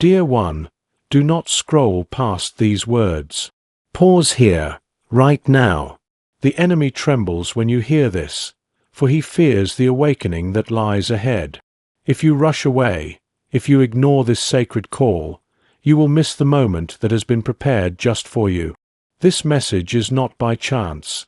Dear one, do not scroll past these words. Pause here, right now. The enemy trembles when you hear this, for he fears the awakening that lies ahead. If you rush away, if you ignore this sacred call, you will miss the moment that has been prepared just for you. This message is not by chance.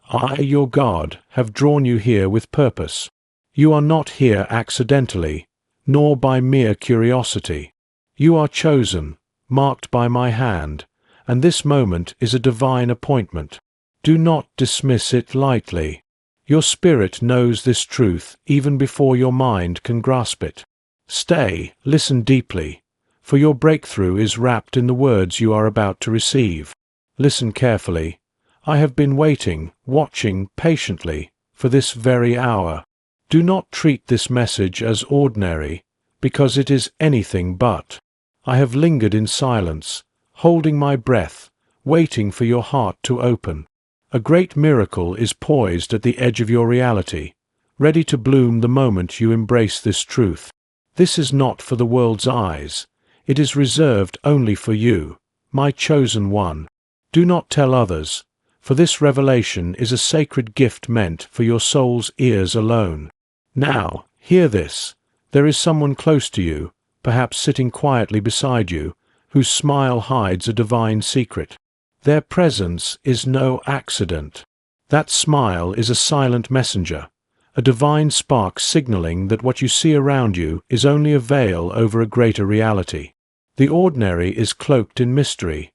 I, your God, have drawn you here with purpose. You are not here accidentally, nor by mere curiosity. You are chosen, marked by my hand, and this moment is a divine appointment. Do not dismiss it lightly. Your spirit knows this truth even before your mind can grasp it. Stay, listen deeply, for your breakthrough is wrapped in the words you are about to receive. Listen carefully. I have been waiting, watching patiently, for this very hour. Do not treat this message as ordinary, because it is anything but. I have lingered in silence, holding my breath, waiting for your heart to open. A great miracle is poised at the edge of your reality, ready to bloom the moment you embrace this truth. This is not for the world's eyes. It is reserved only for you, my chosen one. Do not tell others, for this revelation is a sacred gift meant for your soul's ears alone. Now, hear this. There is someone close to you, perhaps sitting quietly beside you, whose smile hides a divine secret. Their presence is no accident. That smile is a silent messenger, a divine spark signaling that what you see around you is only a veil over a greater reality. The ordinary is cloaked in mystery.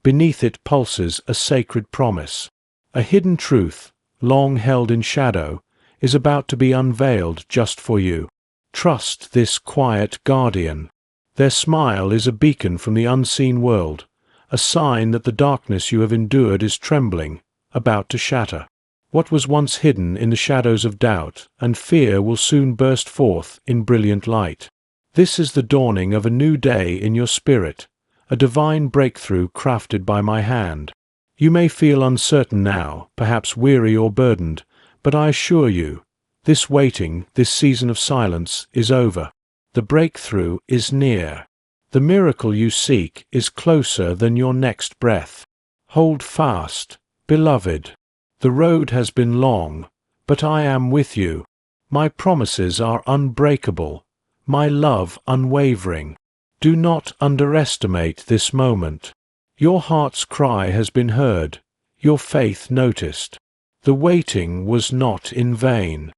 Beneath it pulses a sacred promise. A hidden truth, long held in shadow, is about to be unveiled just for you. Trust this quiet guardian. Their smile is a beacon from the unseen world, a sign that the darkness you have endured is trembling, about to shatter. What was once hidden in the shadows of doubt and fear will soon burst forth in brilliant light. This is the dawning of a new day in your spirit, a divine breakthrough crafted by my hand. You may feel uncertain now, perhaps weary or burdened, but I assure you, this waiting, this season of silence, is over. The breakthrough is near. The miracle you seek is closer than your next breath. Hold fast, beloved. The road has been long, but I am with you. My promises are unbreakable, my love unwavering. Do not underestimate this moment. Your heart's cry has been heard, your faith noticed. The waiting was not in vain.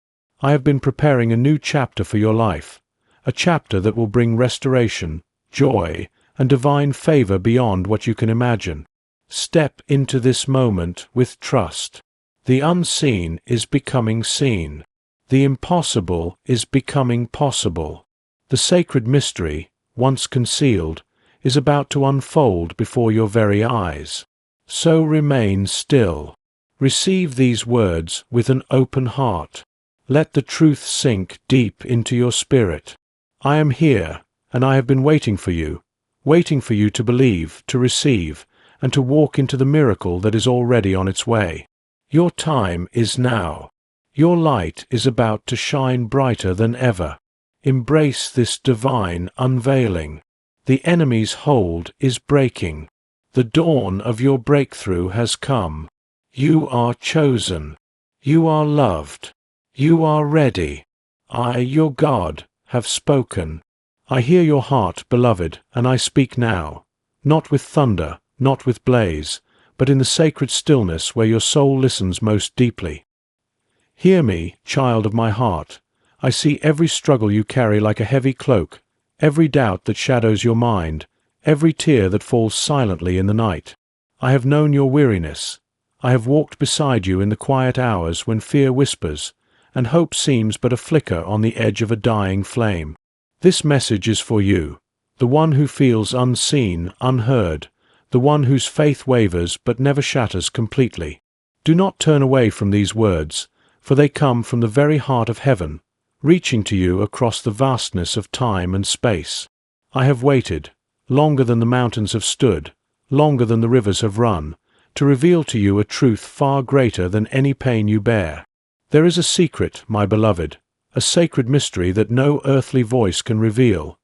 I have been preparing a new chapter for your life, a chapter that will bring restoration, joy, and divine favor beyond what you can imagine. Step into this moment with trust. The unseen is becoming seen. The impossible is becoming possible. The sacred mystery, once concealed, is about to unfold before your very eyes. So remain still. Receive these words with an open heart. Let the truth sink deep into your spirit. I am here, and I have been waiting for you to believe, to receive, and to walk into the miracle that is already on its way. Your time is now. Your light is about to shine brighter than ever. Embrace this divine unveiling. The enemy's hold is breaking. The dawn of your breakthrough has come. You are chosen. You are loved. You are ready. I, your God, have spoken. I hear your heart, beloved, and I speak now, not with thunder, not with blaze, but in the sacred stillness where your soul listens most deeply. Hear me, child of my heart. I see every struggle you carry like a heavy cloak, every doubt that shadows your mind, every tear that falls silently in the night. I have known your weariness. I have walked beside you in the quiet hours when fear whispers, and hope seems but a flicker on the edge of a dying flame. This message is for you, the one who feels unseen, unheard, the one whose faith wavers but never shatters completely. Do not turn away from these words, for they come from the very heart of heaven, reaching to you across the vastness of time and space. I have waited, longer than the mountains have stood, longer than the rivers have run, to reveal to you a truth far greater than any pain you bear. There is a secret, my beloved, a sacred mystery that no earthly voice can reveal.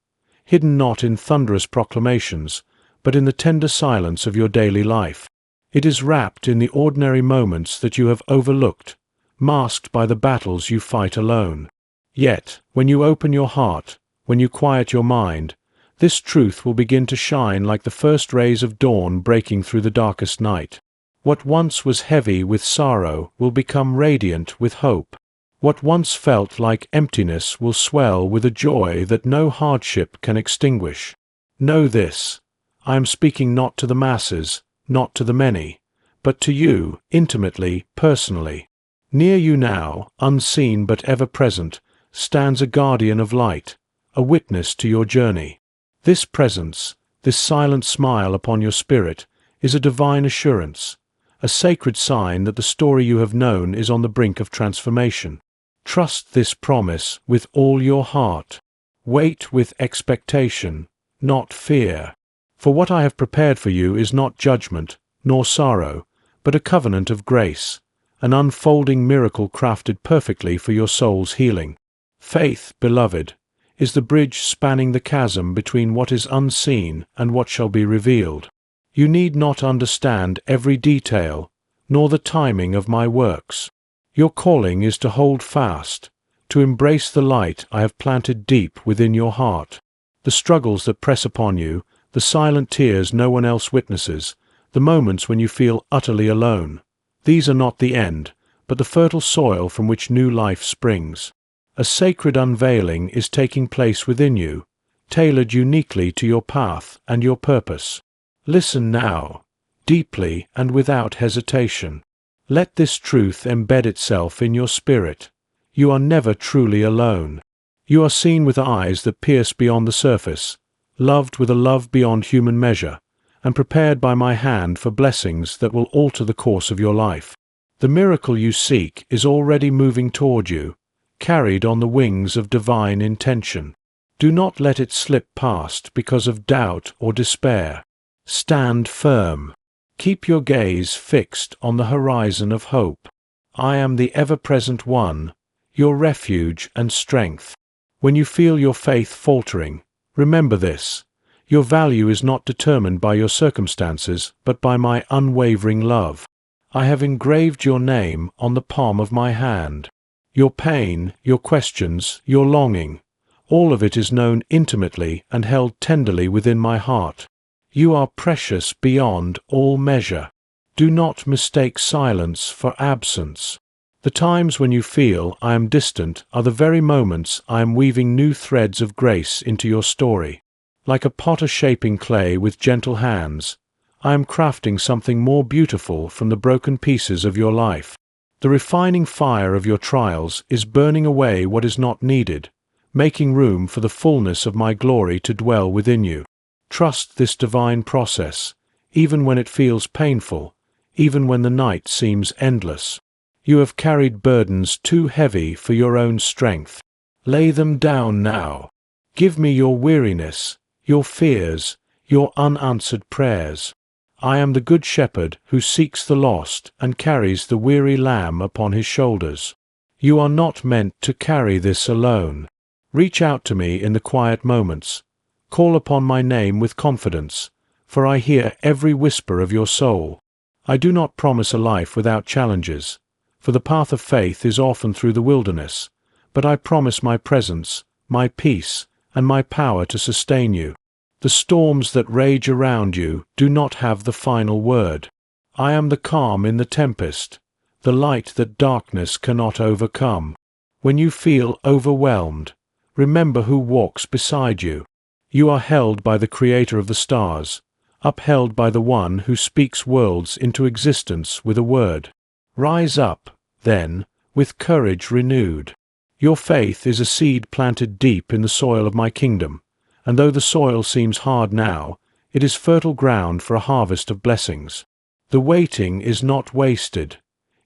hidden not in thunderous proclamations, but in the tender silence of your daily life. It is wrapped in the ordinary moments that you have overlooked, masked by the battles you fight alone. Yet, when you open your heart, when you quiet your mind, this truth will begin to shine like the first rays of dawn breaking through the darkest night. What once was heavy with sorrow will become radiant with hope. What once felt like emptiness will swell with a joy that no hardship can extinguish. Know this: I am speaking not to the masses, not to the many, but to you, intimately, personally. Near you now, unseen but ever present, stands a guardian of light, a witness to your journey. This presence, this silent smile upon your spirit, is a divine assurance, a sacred sign that the story you have known is on the brink of transformation. Trust this promise with all your heart. Wait with expectation, not fear. For what I have prepared for you is not judgment, nor sorrow, but a covenant of grace, an unfolding miracle crafted perfectly for your soul's healing. Faith, beloved, is the bridge spanning the chasm between what is unseen and what shall be revealed. You need not understand every detail, nor the timing of my works. Your calling is to hold fast, to embrace the light I have planted deep within your heart. The struggles that press upon you, the silent tears no one else witnesses, the moments when you feel utterly alone, these are not the end, but the fertile soil from which new life springs. A sacred unveiling is taking place within you, tailored uniquely to your path and your purpose. Listen now, deeply and without hesitation. Let this truth embed itself in your spirit. You are never truly alone. You are seen with eyes that pierce beyond the surface, loved with a love beyond human measure, and prepared by my hand for blessings that will alter the course of your life. The miracle you seek is already moving toward you, carried on the wings of divine intention. Do not let it slip past because of doubt or despair. Stand firm. Keep your gaze fixed on the horizon of hope. I am the ever-present one, your refuge and strength. When you feel your faith faltering, remember this: your value is not determined by your circumstances, but by my unwavering love. I have engraved your name on the palm of my hand. Your pain, your questions, your longing, all of it is known intimately and held tenderly within my heart. You are precious beyond all measure. Do not mistake silence for absence. The times when you feel I am distant are the very moments I am weaving new threads of grace into your story. Like a potter shaping clay with gentle hands, I am crafting something more beautiful from the broken pieces of your life. The refining fire of your trials is burning away what is not needed, making room for the fullness of my glory to dwell within you. Trust this divine process, even when it feels painful, even when the night seems endless. You have carried burdens too heavy for your own strength. Lay them down now. Give me your weariness, your fears, your unanswered prayers. I am the Good Shepherd who seeks the lost and carries the weary lamb upon his shoulders. You are not meant to carry this alone. Reach out to me in the quiet moments. Call upon my name with confidence, for I hear every whisper of your soul. I do not promise a life without challenges, for the path of faith is often through the wilderness, but I promise my presence, my peace, and my power to sustain you. The storms that rage around you do not have the final word. I am the calm in the tempest, the light that darkness cannot overcome. When you feel overwhelmed, remember who walks beside you. You are held by the Creator of the stars, upheld by the One who speaks worlds into existence with a word. Rise up, then, with courage renewed. Your faith is a seed planted deep in the soil of my kingdom, and though the soil seems hard now, it is fertile ground for a harvest of blessings. The waiting is not wasted.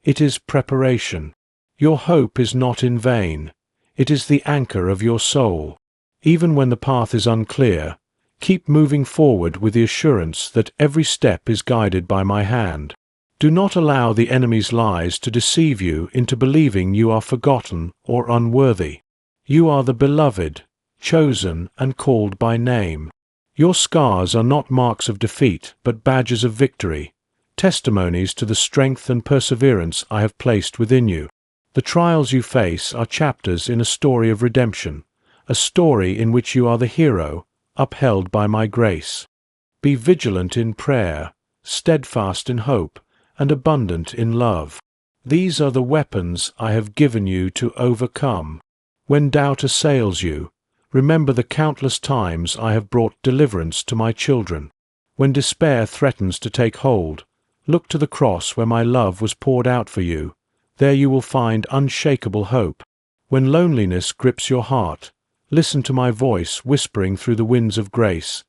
It is preparation. Your hope is not in vain. It is the anchor of your soul. Even when the path is unclear, keep moving forward with the assurance that every step is guided by my hand. Do not allow the enemy's lies to deceive you into believing you are forgotten or unworthy. You are the beloved, chosen and called by name. Your scars are not marks of defeat, but badges of victory, testimonies to the strength and perseverance I have placed within you. The trials you face are chapters in a story of redemption, a story in which you are the hero, upheld by my grace. Be vigilant in prayer, steadfast in hope, and abundant in love. These are the weapons I have given you to overcome. When doubt assails you, remember the countless times I have brought deliverance to my children. When despair threatens to take hold, look to the cross where my love was poured out for you. There you will find unshakable hope. When loneliness grips your heart, listen to my voice whispering through the winds of grace.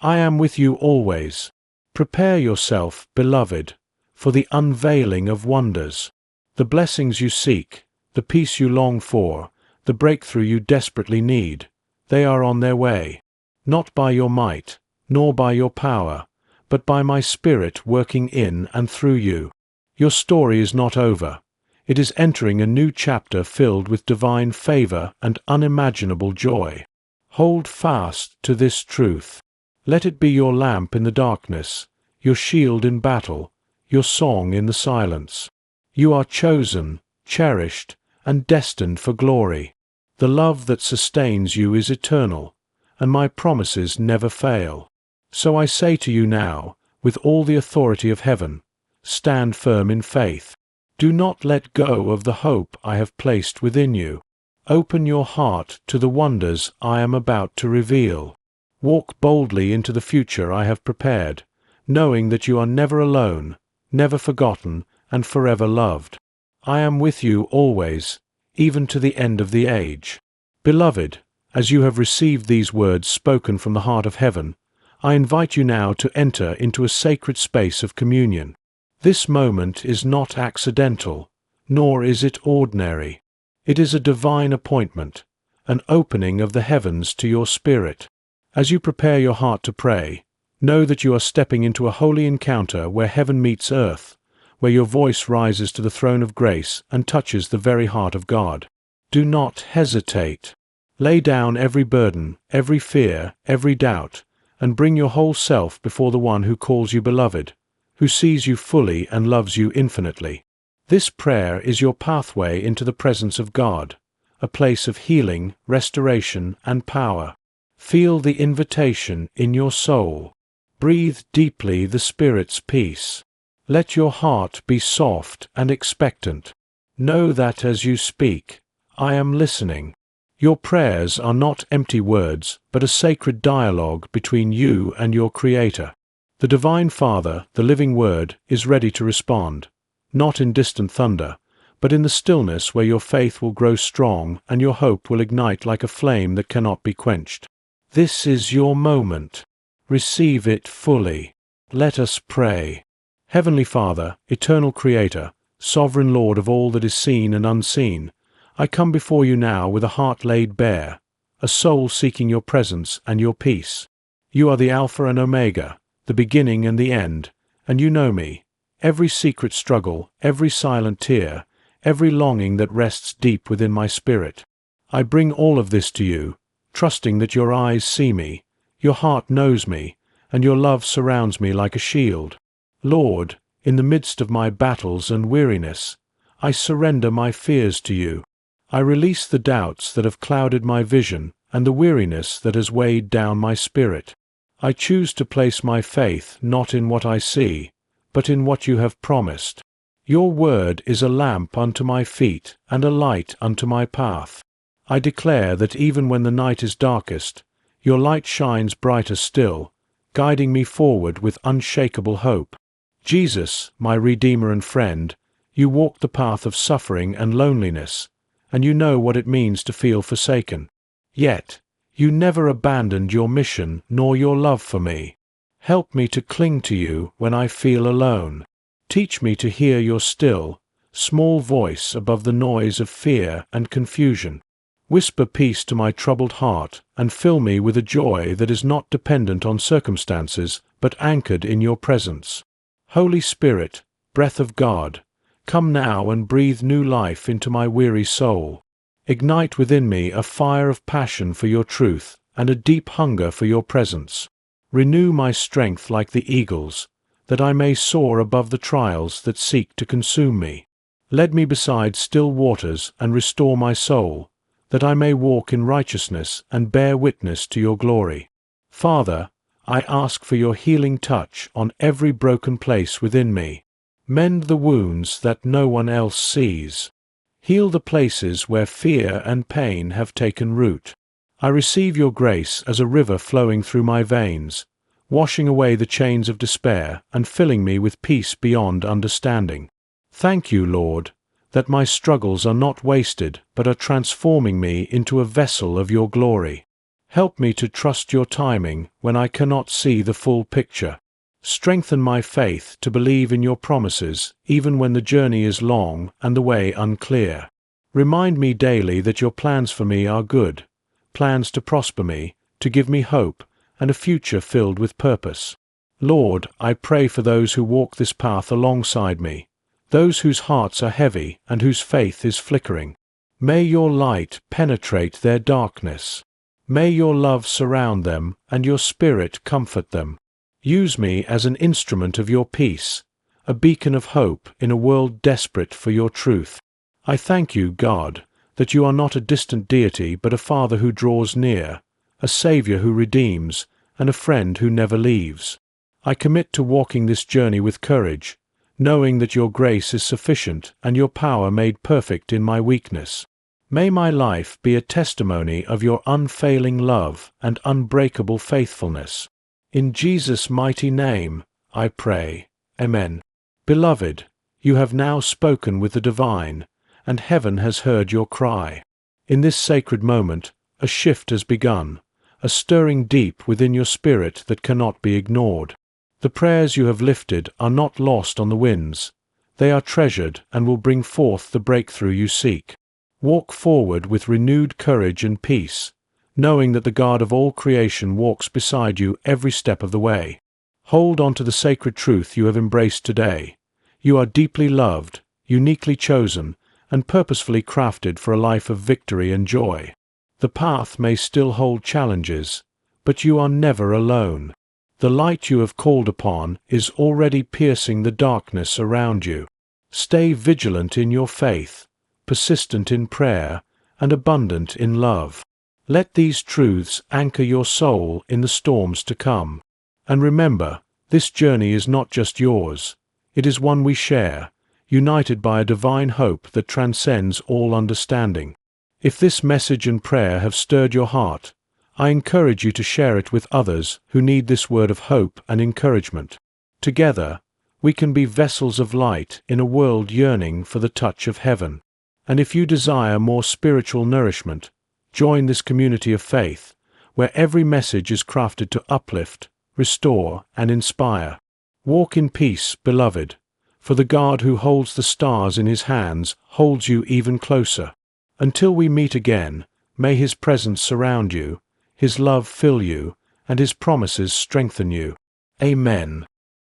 I am with you always. Prepare yourself, beloved, for the unveiling of wonders. The blessings you seek, the peace you long for, the breakthrough you desperately need, they are on their way. Not by your might, nor by your power, but by my Spirit working in and through you. Your story is not over. It is entering a new chapter filled with divine favor and unimaginable joy. Hold fast to this truth. Let it be your lamp in the darkness, your shield in battle, your song in the silence. You are chosen, cherished, and destined for glory. The love that sustains you is eternal, and my promises never fail. So I say to you now, with all the authority of heaven, stand firm in faith. Do not let go of the hope I have placed within you. Open your heart to the wonders I am about to reveal. Walk boldly into the future I have prepared, knowing that you are never alone, never forgotten, and forever loved. I am with you always, even to the end of the age. Beloved, as you have received these words spoken from the heart of heaven, I invite you now to enter into a sacred space of communion. This moment is not accidental, nor is it ordinary. It is a divine appointment, an opening of the heavens to your spirit. As you prepare your heart to pray, know that you are stepping into a holy encounter where heaven meets earth, where your voice rises to the throne of grace and touches the very heart of God. Do not hesitate. Lay down every burden, every fear, every doubt, and bring your whole self before the one who calls you beloved, who sees you fully and loves you infinitely. This prayer is your pathway into the presence of God, a place of healing, restoration, and power. Feel the invitation in your soul. Breathe deeply the Spirit's peace. Let your heart be soft and expectant. Know that as you speak, I am listening. Your prayers are not empty words, but a sacred dialogue between you and your Creator. The Divine Father, the living Word, is ready to respond, not in distant thunder, but in the stillness where your faith will grow strong and your hope will ignite like a flame that cannot be quenched. This is your moment. Receive it fully. Let us pray. Heavenly Father, eternal Creator, sovereign Lord of all that is seen and unseen, I come before you now with a heart laid bare, a soul seeking your presence and your peace. You are the Alpha and Omega, the beginning and the end, and you know me, every secret struggle, every silent tear, every longing that rests deep within my spirit. I bring all of this to you, trusting that your eyes see me, your heart knows me, and your love surrounds me like a shield. Lord, in the midst of my battles and weariness, I surrender my fears to you. I release the doubts that have clouded my vision and the weariness that has weighed down my spirit. I choose to place my faith not in what I see, but in what you have promised. Your word is a lamp unto my feet and a light unto my path. I declare that even when the night is darkest, your light shines brighter still, guiding me forward with unshakable hope. Jesus, my Redeemer and friend, you walked the path of suffering and loneliness, and you know what it means to feel forsaken. Yet, you never abandoned your mission nor your love for me. Help me to cling to you when I feel alone. Teach me to hear your still, small voice above the noise of fear and confusion. Whisper peace to my troubled heart and fill me with a joy that is not dependent on circumstances but anchored in your presence. Holy Spirit, breath of God, come now and breathe new life into my weary soul. Ignite within me a fire of passion for your truth and a deep hunger for your presence. Renew my strength like the eagle's, that I may soar above the trials that seek to consume me. Lead me beside still waters and restore my soul, that I may walk in righteousness and bear witness to your glory. Father, I ask for your healing touch on every broken place within me. Mend the wounds that no one else sees. Heal the places where fear and pain have taken root. I receive your grace as a river flowing through my veins, washing away the chains of despair and filling me with peace beyond understanding. Thank you, Lord, that my struggles are not wasted but are transforming me into a vessel of your glory. Help me to trust your timing when I cannot see the full picture. Strengthen my faith to believe in your promises even when the journey is long and the way unclear. Remind me daily that your plans for me are good, plans to prosper me, to give me hope, and a future filled with purpose. Lord, I pray for those who walk this path alongside me, those whose hearts are heavy and whose faith is flickering. May your light penetrate their darkness. May your love surround them and your spirit comfort them. Use me as an instrument of your peace, a beacon of hope in a world desperate for your truth. I thank you, God, that you are not a distant deity but a Father who draws near, a Savior who redeems, and a friend who never leaves. I commit to walking this journey with courage, knowing that your grace is sufficient and your power made perfect in my weakness. May my life be a testimony of your unfailing love and unbreakable faithfulness. In Jesus' mighty name, I pray. Amen. Beloved, you have now spoken with the divine, and heaven has heard your cry. In this sacred moment, a shift has begun, a stirring deep within your spirit that cannot be ignored. The prayers you have lifted are not lost on the winds. They are treasured and will bring forth the breakthrough you seek. Walk forward with renewed courage and peace, knowing that the God of all creation walks beside you every step of the way. Hold on to the sacred truth you have embraced today. You are deeply loved, uniquely chosen, and purposefully crafted for a life of victory and joy. The path may still hold challenges, but you are never alone. The light you have called upon is already piercing the darkness around you. Stay vigilant in your faith, persistent in prayer, and abundant in love. Let these truths anchor your soul in the storms to come. And remember, this journey is not just yours. It is one we share, united by a divine hope that transcends all understanding. If this message and prayer have stirred your heart, I encourage you to share it with others who need this word of hope and encouragement. Together, we can be vessels of light in a world yearning for the touch of heaven. And if you desire more spiritual nourishment, join this community of faith, where every message is crafted to uplift, restore, and inspire. Walk in peace, beloved, for the God who holds the stars in his hands holds you even closer. Until we meet again, may his presence surround you, his love fill you, and his promises strengthen you. Amen.